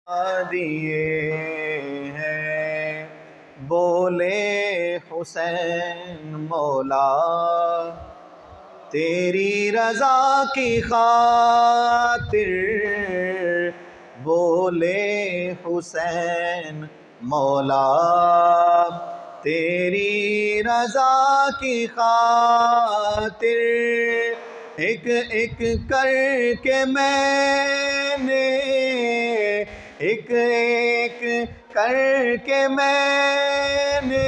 دیے ہیں بولے حسین مولا تیری رضا کی خاطر بولے حسین مولا تیری رضا کی خاطر ایک ایک کر کے میں نے ایک ایک کر کے میں نے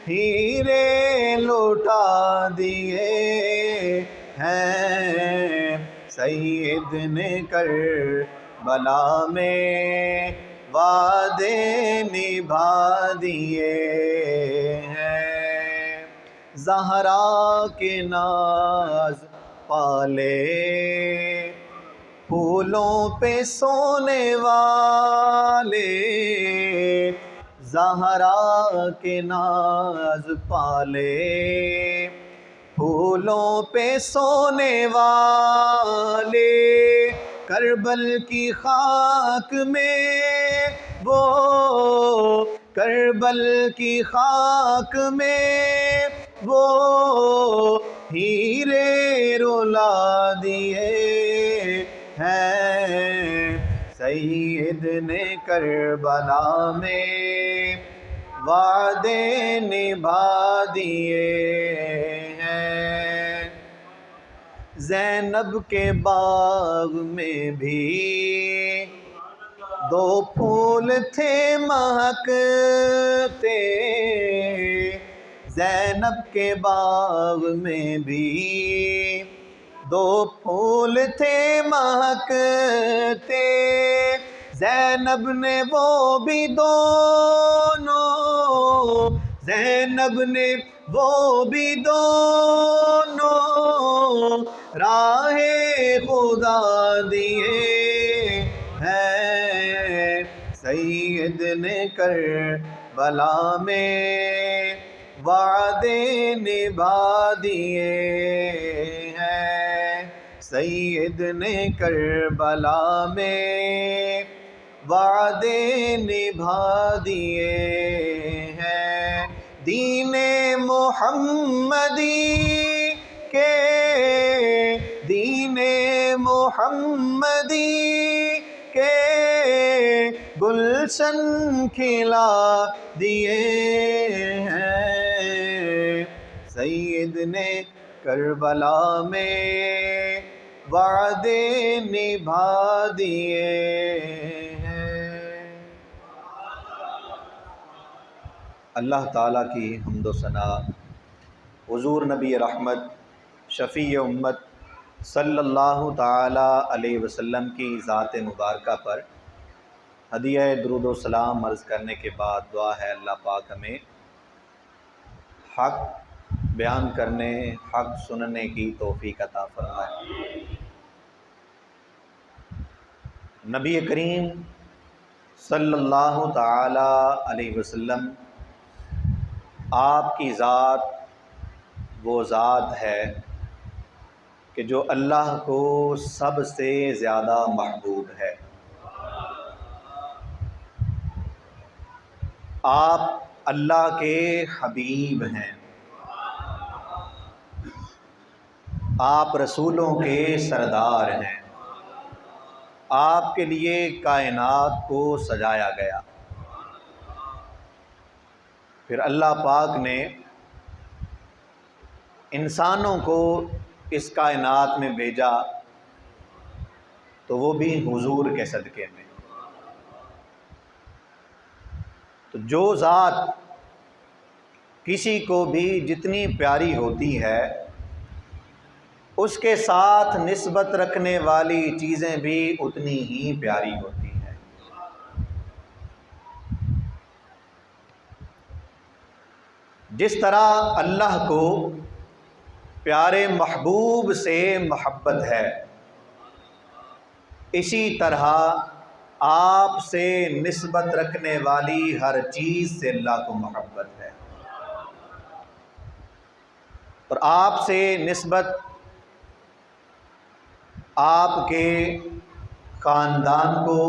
ہیرے لوٹا دیے ہیں سید نے کربلا میں وعدے نبھا دیے ہیں زہرا کے ناز پالے پھولوں پہ سونے والے زہرا کے ناز پالے پھولوں پہ سونے والے کربل کی خاک میں وہ کربل کی خاک میں وہ ہیرے رلا دیے ہیں سید نے کربلا میں وعدے نبھا دیے ہیں زینب کے باغ میں بھی دو پھول تھے مہکتے زینب کے باغ میں بھی دو پھول تھے مہکتے زینب نے وہ بھی دونوں زینب نے وہ بھی دونوں راہ خدا دیے ہیں سید نے کربلا میں وعدے نبھا دیے ہیں سید نے کربلا میں وعدے نبھا دیے ہیں دین محمدی کے دین محمدی کے گلشن کھلا دیے ہیں سید نے کربلا میں وعدے نبھا دیے ہیں اللہ تعالیٰ کی حمد و ثنا حضور نبی رحمت شفیع امت صلی اللہ تعالیٰ علیہ وسلم کی ذات مبارکہ پر ہدیہ درود و سلام عرض کرنے کے بعد دعا ہے اللہ پاک ہمیں حق بیان کرنے حق سننے کی توفیق عطا فرمائے نبی کریم صلی اللہ تعالیٰ علیہ وسلم آپ کی ذات وہ ذات ہے کہ جو اللہ کو سب سے زیادہ محبوب ہے آپ اللہ کے حبیب ہیں آپ رسولوں کے سردار ہیں آپ کے لیے کائنات کو سجایا گیا پھر اللہ پاک نے انسانوں کو اس کائنات میں بھیجا تو وہ بھی حضور کے صدقے میں تو جو ذات کسی کو بھی جتنی پیاری ہوتی ہے اس کے ساتھ نسبت رکھنے والی چیزیں بھی اتنی ہی پیاری ہوتی ہیں جس طرح اللہ کو پیارے محبوب سے محبت ہے اسی طرح آپ سے نسبت رکھنے والی ہر چیز سے اللہ کو محبت ہے اور آپ سے نسبت آپ کے خاندان کو،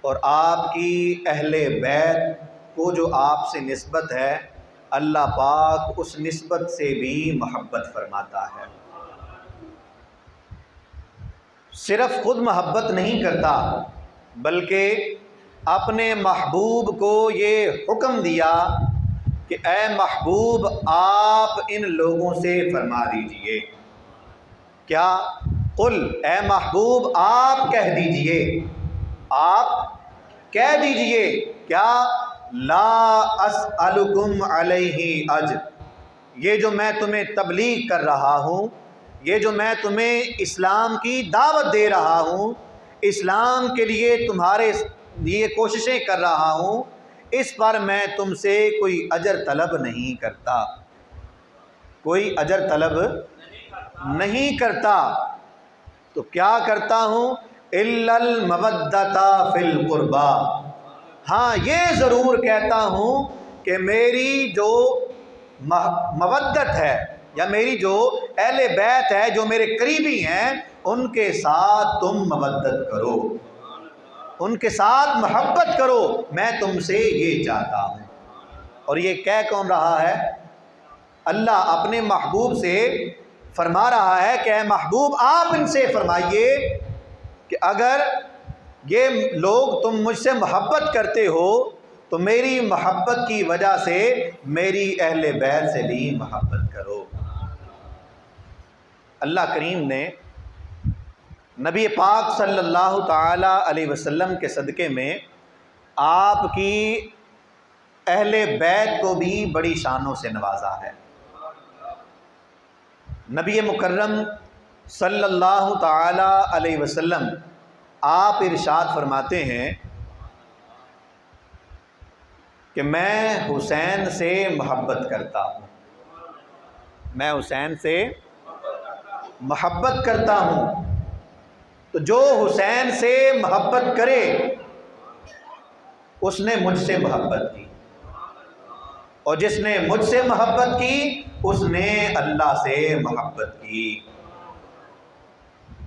اور آپ کی اہل بیت کو جو آپ سے نسبت ہے، اللہ پاک اس نسبت سے بھی محبت فرماتا ہے۔ صرف خود محبت نہیں کرتا، بلکہ اپنے محبوب کو یہ حکم دیا کہ اے محبوب آپ ان لوگوں سے فرما دیجئے، کیا؟ قل، اے محبوب آپ کہہ دیجئے، آپ کہہ دیجئے کیا؟ لا اسألکم علیہ اجر، یہ جو میں تمہیں تبلیغ کر رہا ہوں، یہ جو میں تمہیں اسلام کی دعوت دے رہا ہوں، اسلام کے لیے تمہارے لیے کوششیں کر رہا ہوں، اس پر میں تم سے کوئی اجر طلب نہیں کرتا، کوئی اجر طلب نہیں کرتا۔ تو کیا کرتا ہوں؟ الا المودۃ فی القربیٰ، ہاں یہ ضرور کہتا ہوں کہ میری جو مودت ہے، یا میری جو اہل بیت ہے، جو میرے قریبی ہیں، ان کے ساتھ تم مودت کرو، ان کے ساتھ محبت کرو، میں تم سے یہ چاہتا ہوں۔ اور یہ کہہ کون رہا ہے؟ اللہ اپنے محبوب سے فرما رہا ہے کہ اے محبوب آپ ان سے فرمائیے کہ اگر یہ لوگ تم مجھ سے محبت کرتے ہو تو میری محبت کی وجہ سے میری اہل بیت سے بھی محبت کرو۔ اللہ کریم نے نبی پاک صلی اللہ تعالی علیہ وسلم کے صدقے میں آپ کی اہل بیت کو بھی بڑی شانوں سے نوازا ہے۔ نبی مکرم صلی اللہ تعالی علیہ وسلم آپ ارشاد فرماتے ہیں کہ میں حسین سے محبت کرتا ہوں، میں حسین سے محبت کرتا ہوں، تو جو حسین سے محبت کرے اس نے مجھ سے محبت کی، اور جس نے مجھ سے محبت کی اس نے اللہ سے محبت کی۔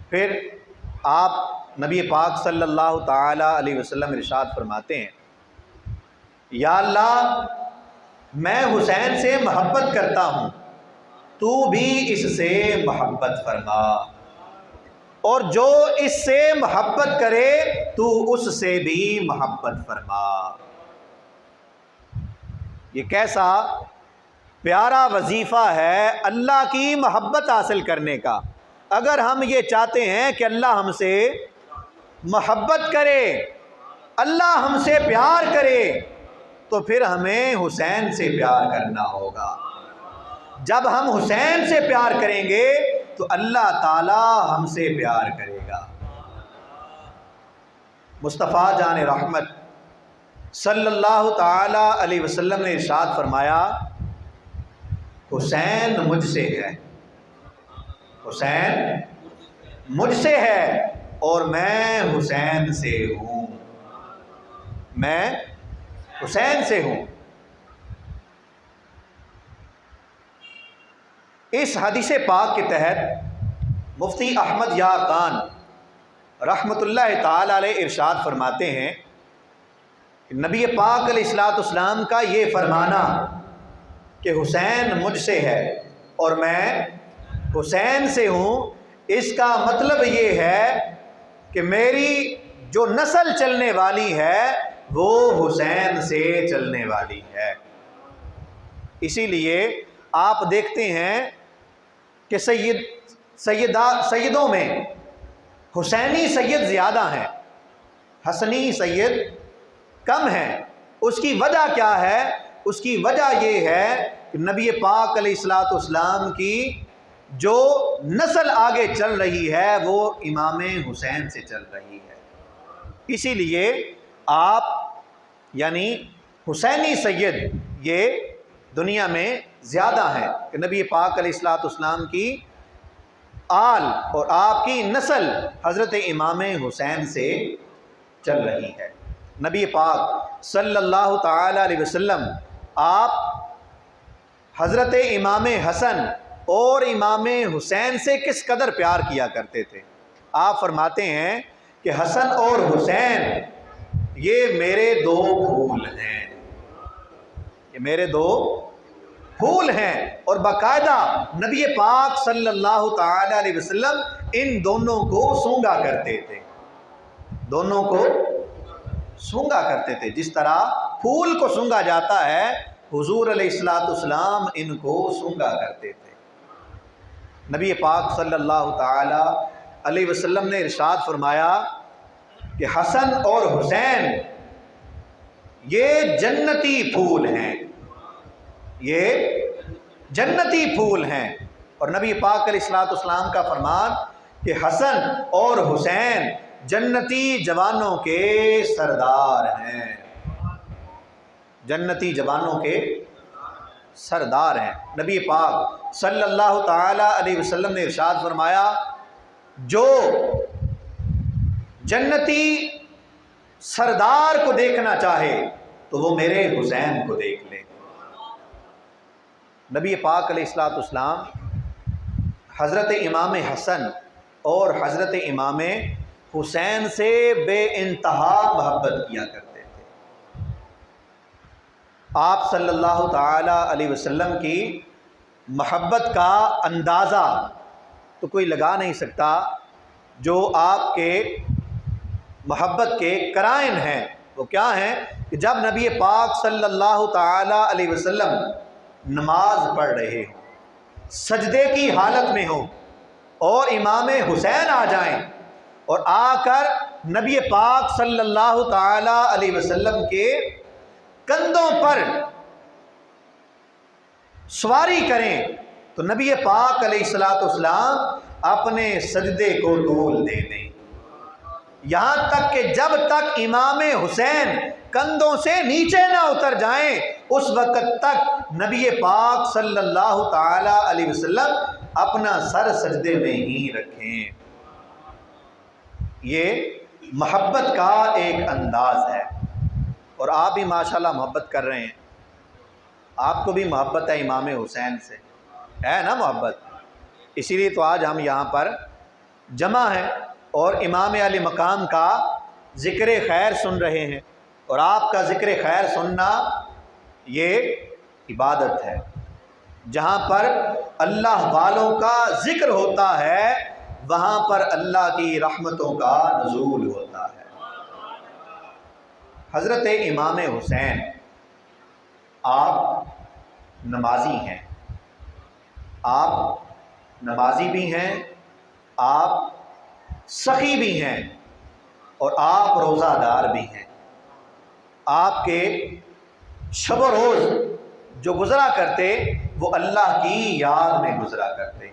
پھر آپ نبی پاک صلی اللہ تعالی علیہ وسلم ارشاد فرماتے ہیں، یا اللہ میں حسین سے محبت کرتا ہوں، تو بھی اس سے محبت فرما، اور جو اس سے محبت کرے تو اس سے بھی محبت فرما۔ یہ کیسا پیارا وظیفہ ہے اللہ کی محبت حاصل کرنے کا۔ اگر ہم یہ چاہتے ہیں کہ اللہ ہم سے محبت کرے، اللہ ہم سے پیار کرے، تو پھر ہمیں حسین سے پیار کرنا ہوگا۔ جب ہم حسین سے پیار کریں گے تو اللہ تعالی ہم سے پیار کرے گا۔ مصطفیٰ جان رحمت صلی اللہ تعالی علیہ وسلم نے ارشاد فرمایا، حسین مجھ سے ہے، حسین مجھ سے ہے اور میں حسین سے ہوں، میں حسین سے ہوں۔ اس حدیث پاک کے تحت مفتی احمد یار خان رحمۃ اللہ تعالی علیہ ارشاد فرماتے ہیں کہ نبی پاک علیہ الصلوۃ والسلام کا یہ فرمانا کہ حسین مجھ سے ہے اور میں حسین سے ہوں، اس کا مطلب یہ ہے کہ میری جو نسل چلنے والی ہے وہ حسین سے چلنے والی ہے۔ اسی لیے آپ دیکھتے ہیں کہ سیدوں میں حسینی سید زیادہ ہیں، حسنی سید کم ہیں۔ اس کی وجہ کیا ہے؟ اس کی وجہ یہ ہے کہ نبی پاک علیہ الصلوۃ والسلام کی جو نسل آگے چل رہی ہے وہ امام حسین سے چل رہی ہے۔ اسی لیے آپ یعنی حسینی سید یہ دنیا میں زیادہ ہیں کہ نبی پاک علیہ الصلوۃ والسلام کی آل اور آپ کی نسل حضرت امام حسین سے چل رہی ہے۔ نبی پاک صلی اللہ تعالی علیہ وسلم آپ حضرت امام حسن اور امام حسین سے کس قدر پیار کیا کرتے تھے۔ آپ فرماتے ہیں کہ حسن اور حسین یہ میرے دو پھول ہیں، یہ میرے دو پھول ہیں۔ اور باقاعدہ نبی پاک صلی اللہ تعالی علیہ وسلم ان دونوں کو سونگا کرتے تھے، دونوں کو سونگا کرتے تھے۔ جس طرح پھول کو سونگا جاتا ہے، حضور علیہ السلام ان کو سونگا کرتے تھے۔ نبی پاک صلی اللہ تعالی علیہ وسلم نے ارشاد فرمایا کہ حسن اور حسین یہ جنتی پھول ہیں، یہ جنتی پھول ہیں۔ اور نبی پاک علیہ السلام کا فرمان کہ حسن اور حسین جنتی جوانوں کے سردار ہیں، جنتی جوانوں کے سردار ہیں۔ نبی پاک صلی اللہ تعالی علیہ وسلم نے ارشاد فرمایا جو جنتی سردار کو دیکھنا چاہے تو وہ میرے حسین کو دیکھ لے۔ نبی پاک علیہ السلام حضرت امام حسن اور حضرت امام حسین سے بے انتہا محبت کیا کرتے تھے۔ آپ صلی اللہ تعالی علیہ وسلم کی محبت کا اندازہ تو کوئی لگا نہیں سکتا۔ جو آپ کے محبت کے قرائن ہیں وہ کیا ہیں کہ جب نبی پاک صلی اللہ تعالی علیہ وسلم نماز پڑھ رہے ہوں، سجدے کی حالت میں ہوں، اور امام حسین آ جائیں اور آ کر نبی پاک صلی اللہ تعالی علیہ وسلم کے کندھوں پر سواری کریں تو نبی پاک علیہ السلام اپنے سجدے کو طول دے دیں، یہاں تک کہ جب تک امام حسین کندھوں سے نیچے نہ اتر جائیں اس وقت تک نبی پاک صلی اللہ تعالی علیہ وسلم اپنا سر سجدے میں ہی رکھیں۔ یہ محبت کا ایک انداز ہے، اور آپ بھی ماشاءاللہ محبت کر رہے ہیں، آپ کو بھی محبت ہے امام حسین سے، ہے نا محبت؟ اسی لیے تو آج ہم یہاں پر جمع ہیں اور امام علی مقام کا ذکر خیر سن رہے ہیں، اور آپ کا ذکر خیر سننا یہ عبادت ہے۔ جہاں پر اللہ والوں کا ذکر ہوتا ہے وہاں پر اللہ کی رحمتوں کا نزول ہوتا ہے۔ حضرت امام حسین آپ نمازی ہیں، آپ نمازی بھی ہیں، آپ سخی بھی ہیں، اور آپ روزہ دار بھی ہیں۔ آپ کے شب و روز جو گزرا کرتے وہ اللہ کی یاد میں گزرا کرتے۔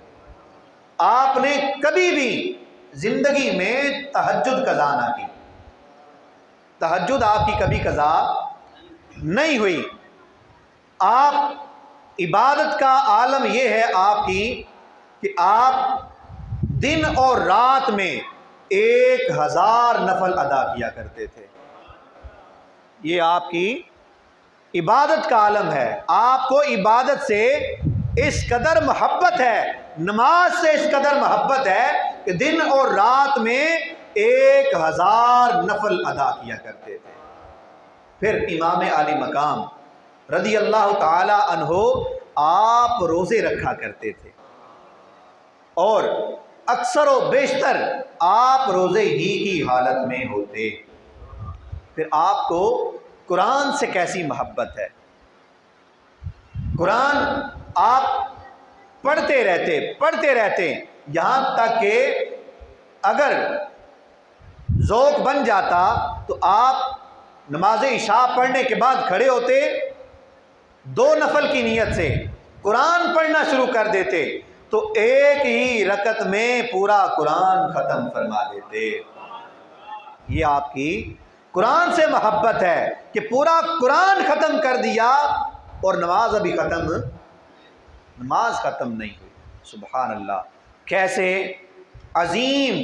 آپ نے کبھی بھی زندگی میں تہجد قضا نہ کی، تہجد آپ کی کبھی قضا نہیں ہوئی۔ آپ عبادت کا عالم یہ ہے آپ کی کہ آپ دن اور رات میں 1000 نفل ادا کیا کرتے تھے۔ یہ آپ کی عبادت کا عالم ہے۔ آپ کو عبادت سے اس قدر محبت ہے، نماز سے اس قدر محبت ہے کہ دن اور رات میں 1000 نفل ادا کیا کرتے تھے۔ پھر امام علی مقام رضی اللہ تعالی عنہ آپ روزے رکھا کرتے تھے، اور اکثر و بیشتر آپ روزے ہی کی حالت میں ہوتے۔ پھر آپ کو قرآن سے کیسی محبت ہے، قرآن آپ پڑھتے رہتے یہاں تک کہ اگر ذوق بن جاتا تو آپ نماز عشاء پڑھنے کے بعد کھڑے ہوتے، 2 نفل کی نیت سے قرآن پڑھنا شروع کر دیتے تو ایک ہی رکعت میں پورا قرآن ختم فرما دیتے۔ یہ آپ کی قرآن سے محبت ہے کہ پورا قرآن ختم کر دیا، اور نماز ابھی نماز ختم نہیں ہوئی۔ سبحان اللہ، کیسے عظیم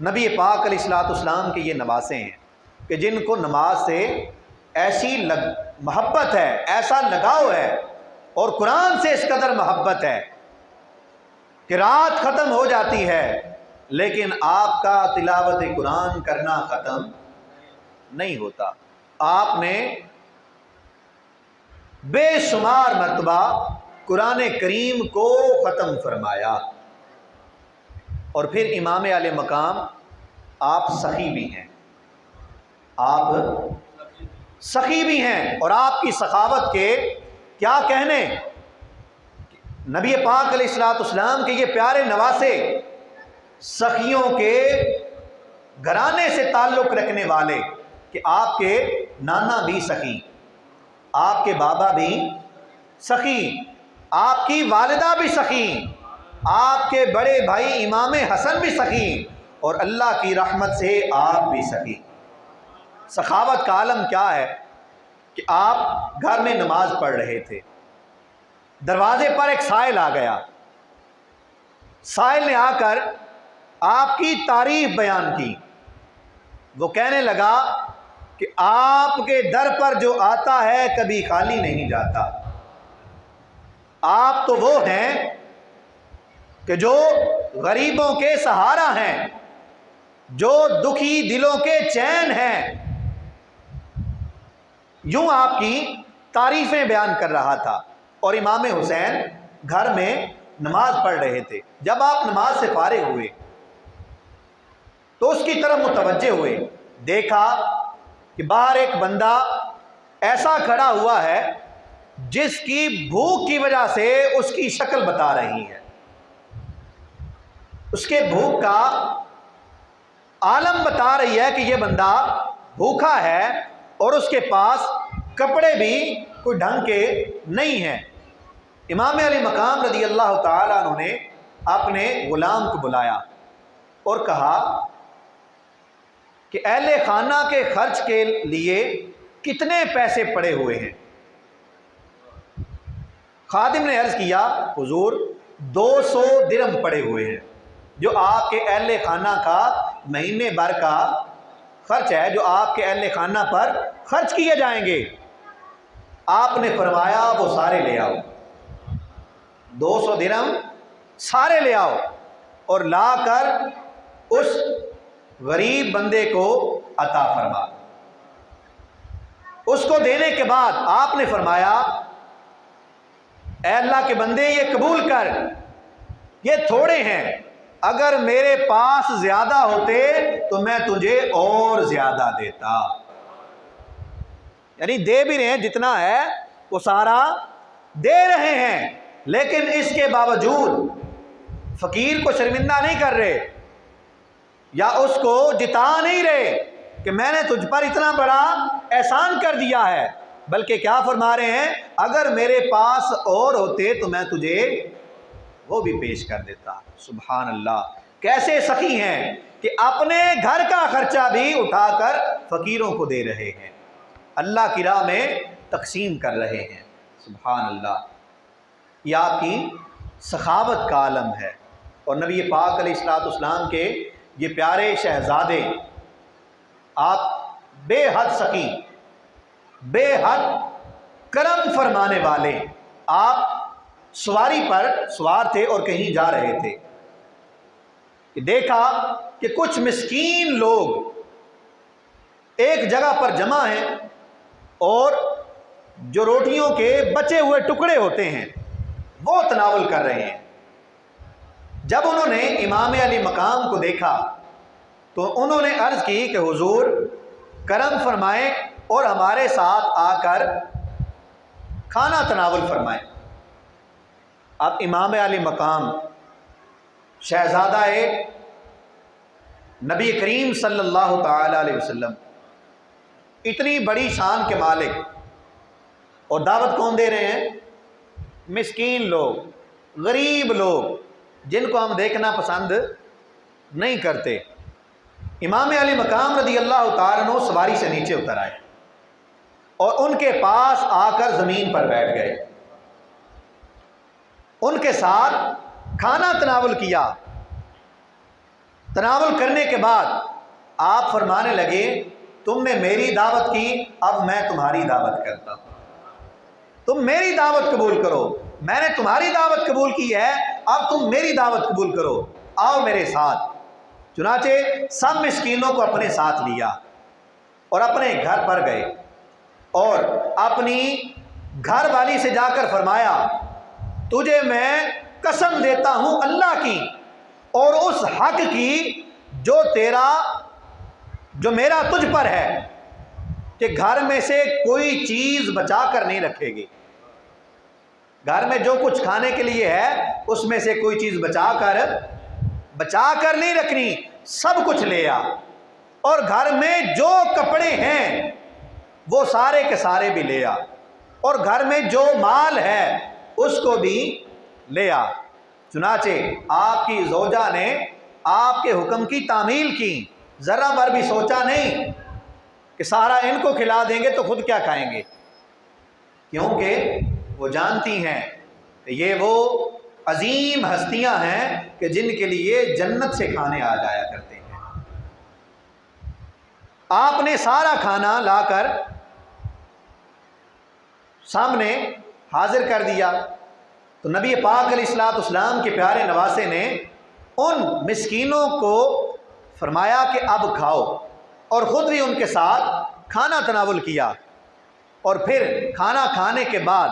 نبی پاک علیہ السلام کے یہ نواسے ہیں کہ جن کو نماز سے ایسی محبت ہے، ایسا لگاؤ ہے، اور قرآن سے اس قدر محبت ہے کہ رات ختم ہو جاتی ہے لیکن آپ کا تلاوت قرآن کرنا ختم نہیں ہوتا۔ آپ نے بے شمار مرتبہ قرآن کریم کو ختم فرمایا۔ اور پھر امام علی مقام آپ سخی بھی ہیں، آپ سخی بھی ہیں، اور آپ کی سخاوت کے کیا کہنے۔ نبی پاک علیہ الصلوۃ والسلام کے یہ پیارے نواسے، سخیوں کے گھرانے سے تعلق رکھنے والے، کہ آپ کے نانا بھی سخی، آپ کے بابا بھی سخی، آپ کی والدہ بھی سخی، آپ کے بڑے بھائی امام حسن بھی سخی، اور اللہ کی رحمت سے آپ بھی سخی۔ سخاوت کا عالم کیا ہے کہ آپ گھر میں نماز پڑھ رہے تھے، دروازے پر ایک سائل آ گیا، سائل نے آ کر آپ کی تعریف بیان کی۔ وہ کہنے لگا کہ آپ کے در پر جو آتا ہے کبھی خالی نہیں جاتا۔ آپ تو وہ ہیں کہ جو غریبوں کے سہارا ہیں، جو دکھی دلوں کے چین ہیں۔ یوں آپ کی تعریفیں بیان کر رہا تھا، اور امام حسین گھر میں نماز پڑھ رہے تھے۔ جب آپ نماز سے فارغ ہوئے تو اس کی طرف متوجہ ہوئے، دیکھا کہ باہر ایک بندہ ایسا کھڑا ہوا ہے جس کی بھوک کی وجہ سے اس کی شکل بتا رہی ہے، اس کے بھوک کا عالم بتا رہی ہے کہ یہ بندہ بھوکا ہے، اور اس کے پاس کپڑے بھی کوئی ڈھنگ کے نہیں ہیں۔ امام علی مقام رضی اللہ تعالیٰ عنہ نے اپنے غلام کو بلایا اور کہا کہ اہل خانہ کے خرچ کے لیے کتنے پیسے پڑے ہوئے ہیں؟ خادم نے عرض کیا، حضور 200 درہم پڑے ہوئے ہیں، جو آپ کے اہل خانہ کا مہینے بھر کا خرچ ہے، جو آپ کے اہل خانہ پر خرچ کیے جائیں گے۔ آپ نے فرمایا وہ سارے لے آؤ، 200 درہم سارے لے آؤ، اور لا کر اس غریب بندے کو عطا فرما۔ اس کو دینے کے بعد آپ نے فرمایا، اے اللہ کے بندے یہ قبول کر، یہ تھوڑے ہیں، اگر میرے پاس زیادہ ہوتے تو میں تجھے اور زیادہ دیتا۔ یعنی دے بھی رہے ہیں، جتنا ہے وہ سارا دے رہے ہیں، لیکن اس کے باوجود فقیر کو شرمندہ نہیں کر رہے، یا اس کو جتا نہیں رہے کہ میں نے تجھ پر اتنا بڑا احسان کر دیا ہے، بلکہ کیا فرما رہے ہیں، اگر میرے پاس اور ہوتے تو میں تجھے وہ بھی پیش کر دیتا۔ سبحان اللہ، کیسے سخی ہیں کہ اپنے گھر کا خرچہ بھی اٹھا کر فقیروں کو دے رہے ہیں، اللہ کی راہ میں تقسیم کر رہے ہیں۔ سبحان اللہ، یہ آپ کی سخاوت کا عالم ہے۔ اور نبی پاک علیہ الصلوۃ والسلام کے یہ پیارے شہزادے، آپ بے حد سخی، بے حد کرم فرمانے والے، آپ سواری پر سوار تھے اور کہیں جا رہے تھے کہ دیکھا کہ کچھ مسکین لوگ ایک جگہ پر جمع ہیں، اور جو روٹیوں کے بچے ہوئے ٹکڑے ہوتے ہیں وہ تناول کر رہے ہیں۔ جب انہوں نے امام علی مقام کو دیکھا تو انہوں نے عرض کی کہ حضور کرم فرمائیں اور ہمارے ساتھ آ کر کھانا تناول فرمائیں۔ اب امام علی مقام شہزادہ نبی کریم صلی اللہ تعالی علیہ وسلم، اتنی بڑی شان کے مالک، اور دعوت کون دے رہے ہیں؟ مسکین لوگ، غریب لوگ، جن کو ہم دیکھنا پسند نہیں کرتے۔ امام علی مقام رضی اللہ تعالیٰ عنہ سواری سے نیچے اتر آئے اور ان کے پاس آ کر زمین پر بیٹھ گئے، ان کے ساتھ کھانا تناول کیا۔ تناول کرنے کے بعد آپ فرمانے لگے، تم نے میری دعوت کی، اب میں تمہاری دعوت کرتا ہوں، تم میری دعوت قبول کرو، میں نے تمہاری دعوت قبول کی ہے، اب تم میری دعوت قبول کرو، آؤ میرے ساتھ۔ چنانچہ سب مسکینوں کو اپنے ساتھ لیا اور اپنے گھر پر گئے اور اپنی گھر والی سے جا کر فرمایا تجھے میں قسم دیتا ہوں اللہ کی اور اس حق کی جو میرا تجھ پر ہے کہ گھر میں سے کوئی چیز بچا کر نہیں رکھے گی. گھر میں جو کچھ کھانے کے لیے ہے اس میں سے کوئی چیز بچا کر نہیں رکھنی, سب کچھ لے آ. اور گھر میں جو کپڑے ہیں وہ سارے کے سارے بھی لے آ, اور گھر میں جو مال ہے اس کو بھی لے آ. چنانچہ آپ کی زوجہ نے آپ کے حکم کی تعمیل کی, ذرا بھر بھی سوچا نہیں کہ سارا ان کو کھلا دیں گے تو خود کیا کھائیں گے, کیونکہ وہ جانتی ہیں کہ یہ وہ عظیم ہستیاں ہیں کہ جن کے لیے جنت سے کھانے آ جایا کرتے ہیں. آپ نے سارا کھانا لا کر سامنے حاضر کر دیا تو نبی پاک علیہ الصلوۃ والسلام کے پیارے نواسے نے ان مسکینوں کو فرمایا کہ اب کھاؤ, اور خود بھی ان کے ساتھ کھانا تناول کیا. اور پھر کھانا کھانے کے بعد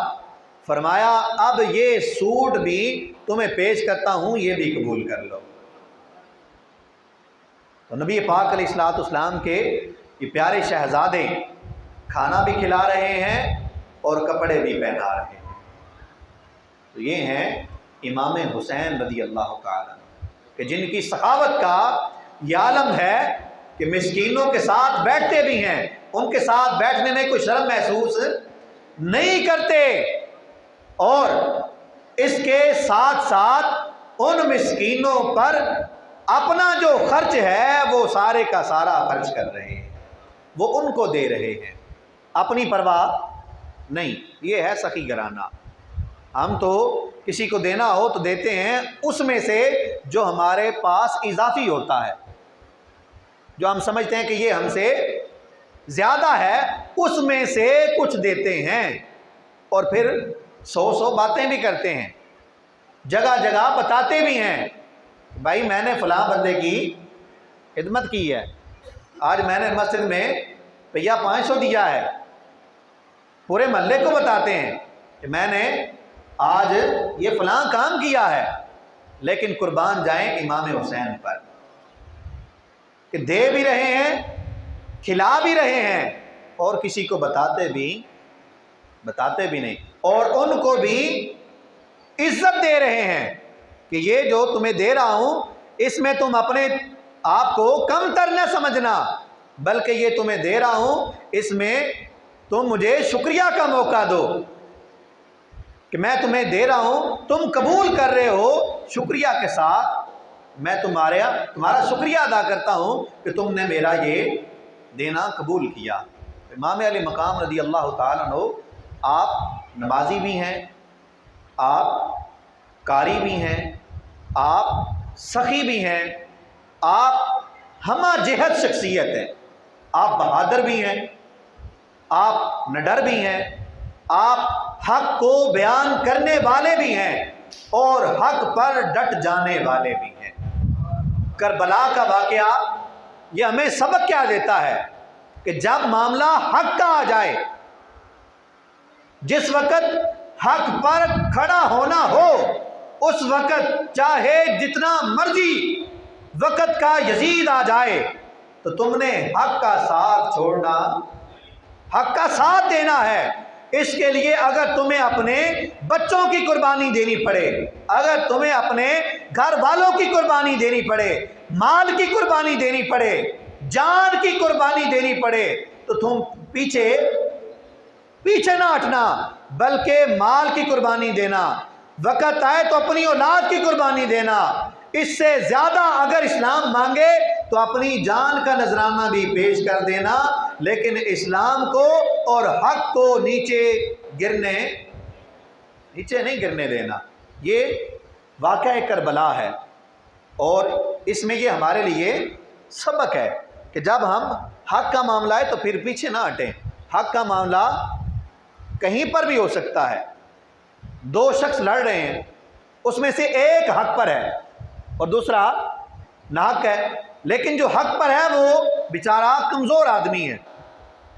فرمایا اب یہ سوٹ بھی تمہیں پیش کرتا ہوں, یہ بھی قبول کر لو. تو نبی پاک علیہ الصلوۃ والسلام کے یہ پیارے شہزادے کھانا بھی کھلا رہے ہیں اور کپڑے بھی پہنا رہے ہیں. تو یہ ہیں امام حسین رضی اللہ تعالیٰ کہ جن کی سخاوت کا یہ عالم ہے کہ مسکینوں کے ساتھ بیٹھتے بھی ہیں, ان کے ساتھ بیٹھنے میں کوئی شرم محسوس نہیں کرتے, اور اس کے ساتھ ساتھ ان مسکینوں پر اپنا جو خرچ ہے وہ سارے کا سارا خرچ کر رہے ہیں, وہ ان کو دے رہے ہیں, اپنی پرواہ نہیں. یہ ہے سخی گرانہ. ہم تو کسی کو دینا ہو تو دیتے ہیں اس میں سے جو ہمارے پاس اضافی ہوتا ہے, جو ہم سمجھتے ہیں کہ یہ ہم سے زیادہ ہے, اس میں سے کچھ دیتے ہیں, اور پھر 100 باتیں بھی کرتے ہیں, جگہ جگہ بتاتے بھی ہیں بھائی میں نے فلاں بندے کی خدمت کی ہے, آج میں نے مسجد میں پیا 500 دیا ہے. پورے محلے کو بتاتے ہیں کہ میں نے آج یہ فلاں کام کیا ہے, لیکن قربان جائیں امام حسین پر کہ دے بھی رہے ہیں, کھلا بھی رہے ہیں, اور کسی کو بتاتے بھی نہیں, اور ان کو بھی عزت دے رہے ہیں کہ یہ جو تمہیں دے رہا ہوں اس میں تم اپنے آپ کو کم تر نہ سمجھنا, بلکہ یہ تمہیں دے رہا ہوں اس میں تم مجھے شکریہ کا موقع دو کہ میں تمہیں دے رہا ہوں, تم قبول کر رہے ہو, شکریہ کے ساتھ میں تمہارا شکریہ ادا کرتا ہوں کہ تم نے میرا یہ دینا قبول کیا. امام علی مقام رضی اللہ تعالیٰ عنہ آپ نمازی بھی ہیں, آپ قاری بھی ہیں, آپ سخی بھی ہیں, آپ ہمہ جہت شخصیت ہیں, آپ بہادر بھی ہیں, آپ نڈر بھی ہیں, آپ حق کو بیان کرنے والے بھی ہیں اور حق پر ڈٹ جانے والے بھی ہیں. کربلا کا واقعہ یہ ہمیں سبق کیا دیتا ہے کہ جب معاملہ حق کا آ جائے, جس وقت حق پر کھڑا ہونا ہو اس وقت چاہے جتنا مرضی وقت کا یزید آ جائے تو تم نے حق کا ساتھ چھوڑنا, حق کا ساتھ دینا ہے. اس کے لیے اگر تمہیں اپنے بچوں کی قربانی دینی پڑے, اگر تمہیں اپنے گھر والوں کی قربانی دینی پڑے, مال کی قربانی دینی پڑے, جان کی قربانی دینی پڑے, تو تم پیچھے نہ ہٹنا, بلکہ مال کی قربانی دینا, وقت آئے تو اپنی اولاد کی قربانی دینا. اس سے زیادہ اگر اسلام مانگے تو اپنی جان کا نذرانہ بھی پیش کر دینا, لیکن اسلام کو اور حق کو نیچے نہیں گرنے دینا. یہ واقعہ کربلا ہے, اور اس میں یہ ہمارے لیے سبق ہے کہ جب ہم حق کا معاملہ ہے تو پھر پیچھے نہ ہٹیں. حق کا معاملہ کہیں پر بھی ہو سکتا ہے, 2 شخص لڑ رہے ہیں, اس میں سے ایک حق پر ہے اور دوسرا ناحق ہے, لیکن جو حق پر ہے وہ بیچارہ کمزور آدمی ہے،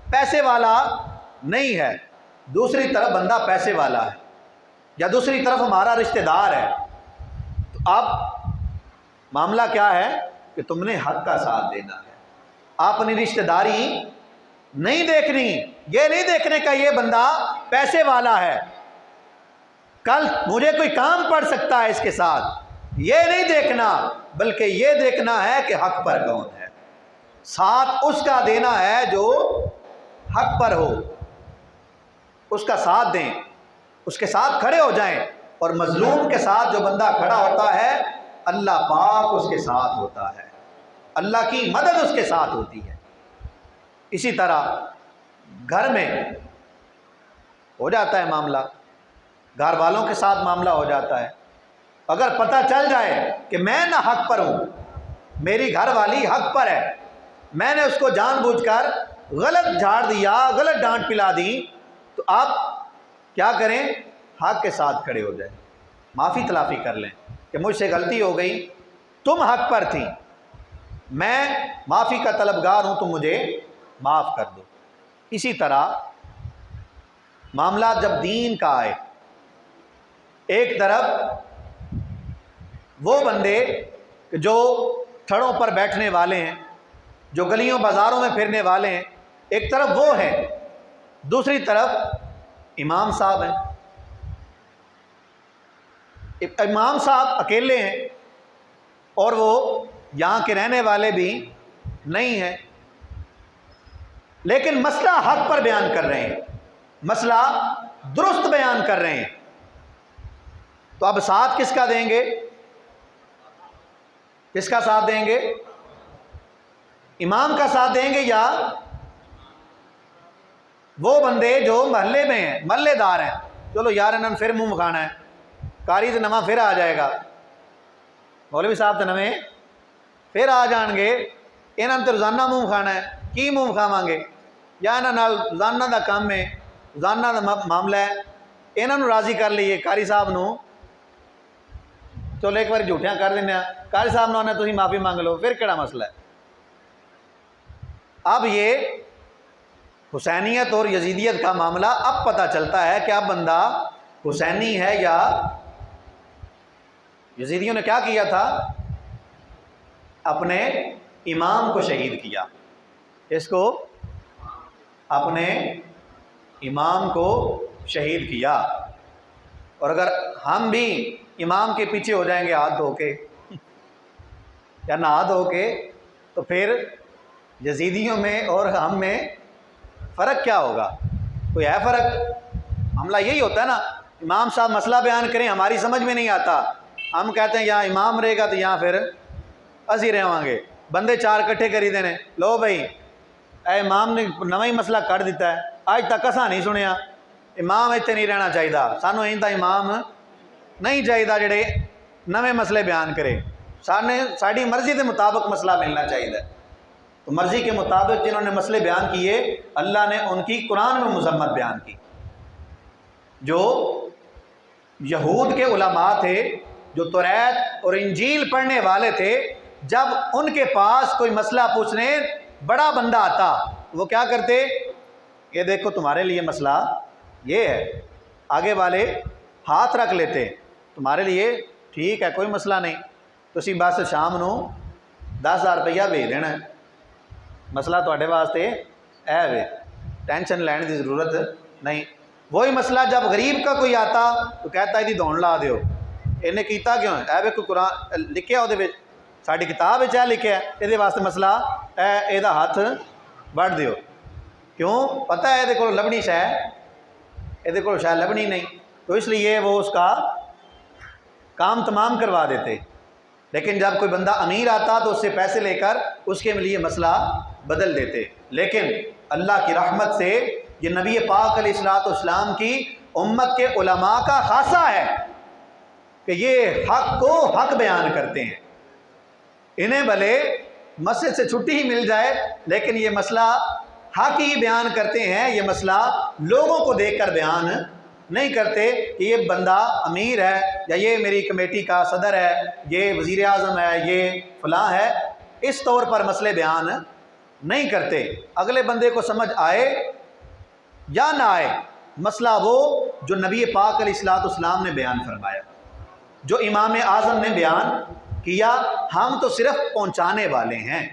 پیسے والا نہیں ہے، دوسری طرف بندہ پیسے والا ہے، یا دوسری طرف ہمارا رشتہ دار ہے، تو اب معاملہ کیا ہے کہ تم نے حق کا ساتھ دینا ہے، اپنی رشتہ داری نہیں دیکھنی، یہ نہیں دیکھنے کا یہ بندہ پیسے والا ہے، کل مجھے کوئی کام پڑ سکتا ہے اس کے ساتھ، یہ نہیں دیکھنا، بلکہ یہ دیکھنا ہے کہ حق پر کون ہے، ساتھ اس کا دینا ہے جو حق پر ہو، اس کا ساتھ دیں، اس کے ساتھ کھڑے ہو جائیں، اور مظلوم کے ساتھ جو بندہ کھڑا ہوتا ہے اللہ پاک اس کے ساتھ ہوتا ہے، اللہ کی مدد اس کے ساتھ ہوتی ہے۔ اسی طرح گھر میں ہو جاتا ہے معاملہ، گھر والوں کے ساتھ معاملہ ہو جاتا ہے، اگر پتہ چل جائے کہ میں نہ حق پر ہوں، میری گھر والی حق پر ہے، میں نے اس کو جان بوجھ کر غلط جھاڑ دیا، غلط ڈانٹ پلا دی، تو آپ کیا کریں؟ حق کے ساتھ کھڑے ہو جائیں، معافی تلافی کر لیں کہ مجھ سے غلطی ہو گئی، تم حق پر تھی، میں معافی کا طلبگار ہوں، تم مجھے معاف کر دو۔ اسی طرح معاملات جب دین کا آئے، ایک طرف وہ بندے جو تھڑوں پر بیٹھنے والے ہیں، جو گلیوں بازاروں میں پھرنے والے ہیں، ایک طرف وہ ہیں، دوسری طرف امام صاحب ہیں، امام صاحب اکیلے ہیں اور وہ یہاں کے رہنے والے بھی نہیں ہیں، لیکن مسئلہ حق پر بیان کر رہے ہیں، مسئلہ درست بیان کر رہے ہیں، تو اب ساتھ کس کا دیں گے؟ کس کا ساتھ دیں گے؟ امام کا ساتھ دیں گے یا وہ بندے جو محلے میں ہیں، محلے دار ہیں، چلو یار انہوں نے پھر منہ مکھانا ہے، کاری تو نواں پھر آ جائے گا، مولوی صاحب تو نویں پھر آ جان گے، انہوں نے تو روزانہ منہ مکھانا ہے، کی منہ مکھاواں گے؟ یا انہوں روزانہ دا کام ہے، روزانہ دا معاملہ ہے، انہوں راضی کر لیے قاری صاحب نو، چلو ایک بار جھوٹیاں کر دینا، قاری صاحب نے تھی معافی مانگ لو، پھر کہڑا مسئلہ ہے؟ اب یہ حسینیت اور یزیدیت کا معاملہ اب پتہ چلتا ہے کہ اب بندہ حسینی ہے یا یزیدیوں نے کیا کیا تھا؟ اپنے امام کو شہید کیا، اس کو اپنے امام کو شہید کیا، اور اگر ہم بھی امام کے پیچھے ہو جائیں گے ہاتھ دھو کے یا نہا دھو کے، تو پھر یزیدیوں میں اور ہم میں فرق کیا ہوگا؟ کوئی ہے فرق؟ معاملہ یہی ہوتا ہے نا، امام صاحب مسئلہ بیان کریں، ہماری سمجھ میں نہیں آتا، ہم کہتے ہیں یہاں امام رہے گا تو یہاں پھر اسی رہواں گے، بندے چار کٹھے کری دینے، لو بھائی اے امام نے نواں ہی مسئلہ کر دیتا ہے، آج تک اساں نہیں سنیا، امام اتنے نہیں رہنا چاہیے، سانو ایندا امام نہیں چاہیے جڑے نویں مسئلے بیان کرے، ساری مرضی کے مطابق مسئلہ ملنا چاہیے، تو مرضی کے مطابق جنہوں نے مسئلے بیان کیے اللہ نے ان کی قرآن میں مذمت بیان کی۔ جو یہود کے علماء تھے، جو توریت اور انجیل پڑھنے والے تھے، جب ان کے پاس کوئی مسئلہ پوچھنے بڑا بندہ آتا، وہ کیا کرتے؟ یہ دیکھو تمہارے لیے مسئلہ یہ ہے، آگے والے ہاتھ رکھ لیتے، تمہارے لیے ٹھیک ہے کوئی مسئلہ نہیں، تسی بس شام نو 10,000 روپیہ بھیج دینا ہے، مسئلہ تواڈے واسطے اے وے، ٹینشن لینے کی ضرورت نہیں۔ وہی مسئلہ جب غریب کا کوئی آتا تو کہتا ہے دی دون لا دیو، انہیں کیتا کیوں ہے؟ اے وے کوئی قرآن لکھیا ہو دے وچ، ساڈی کتاب وچ لکھیا ہے، یہ واسطے مسئلہ اے دا ہاتھ وڑ دیو، کیوں؟ پتہ ہے یہ لبنی شے، یہ کو شاید لبنی نہیں، تو اس لیے وہ اس کا کام تمام کروا دیتے۔ لیکن جب کوئی بندہ امیر آتا تو اس سے پیسے لے کر اس کے لیے مسئلہ بدل دیتے۔ لیکن اللہ کی رحمت سے یہ نبی پاک علیہ الصلوۃ والسلام کی امت کے علماء کا خاصہ ہے کہ یہ حق کو حق بیان کرتے ہیں، انہیں بھلے مسجد سے چھٹی ہی مل جائے لیکن یہ مسئلہ حق ہی بیان کرتے ہیں، یہ مسئلہ لوگوں کو دیکھ کر بیان نہیں کرتے کہ یہ بندہ امیر ہے یا یہ میری کمیٹی کا صدر ہے، یہ وزیر اعظم ہے، یہ فلاں ہے، اس طور پر مسئلے بیان نہیں کرتے، اگلے بندے کو سمجھ آئے یا نہ آئے، مسئلہ وہ جو نبی پاک علیہ الصلوۃ والسلام نے بیان فرمایا، جو امام اعظم نے بیان کیا، ہم تو صرف پہنچانے والے ہیں۔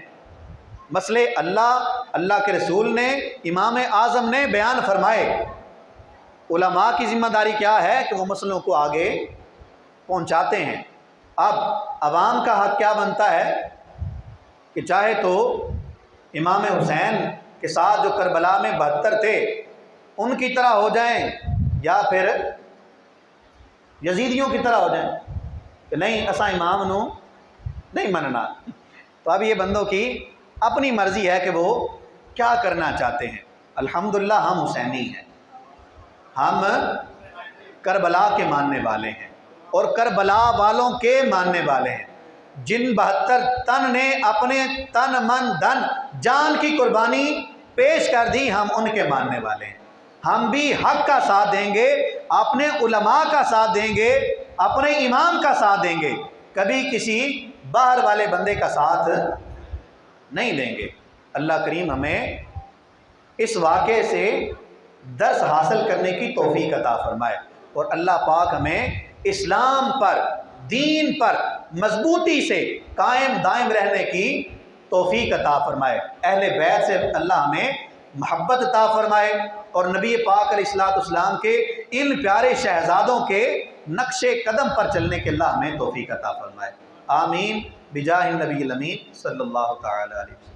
مسئلے اللہ کے رسول نے، امام اعظم نے بیان فرمائے، علماء کی ذمہ داری کیا ہے کہ وہ مسئلوں کو آگے پہنچاتے ہیں۔ اب عوام کا حق کیا بنتا ہے کہ چاہے تو امام حسین کے ساتھ جو کربلا میں 72 تھے ان کی طرح ہو جائیں، یا پھر یزیدیوں کی طرح ہو جائیں کہ نہیں اسا امام نو نہیں مننا۔ تو اب یہ بندوں کی اپنی مرضی ہے کہ وہ کیا کرنا چاہتے ہیں۔ الحمدللہ ہم حسینی ہیں، ہم کربلا کے ماننے والے ہیں اور کربلا والوں کے ماننے والے ہیں، جن 72 تن نے اپنے تن من دھن جان کی قربانی پیش کر دی، ہم ان کے ماننے والے ہیں۔ ہم بھی حق کا ساتھ دیں گے، اپنے علماء کا ساتھ دیں گے، اپنے امام کا ساتھ دیں گے، کبھی کسی باہر والے بندے کا ساتھ نہیں دیں گے۔ اللہ کریم ہمیں اس واقعے سے درس حاصل کرنے کی توفیق عطا فرمائے، اور اللہ پاک ہمیں اسلام پر، دین پر مضبوطی سے قائم دائم رہنے کی توفیق عطا فرمائے۔ اہل بیت سے اللہ ہمیں محبت عطا فرمائے، اور نبی پاک علیہ الصلوۃ والسلام کے ان پیارے شہزادوں کے نقش قدم پر چلنے کے اللہ ہمیں توفیق عطا فرمائے۔ آمین بجاہ النبی الامین صلی اللہ تعالی علیہ وسلم۔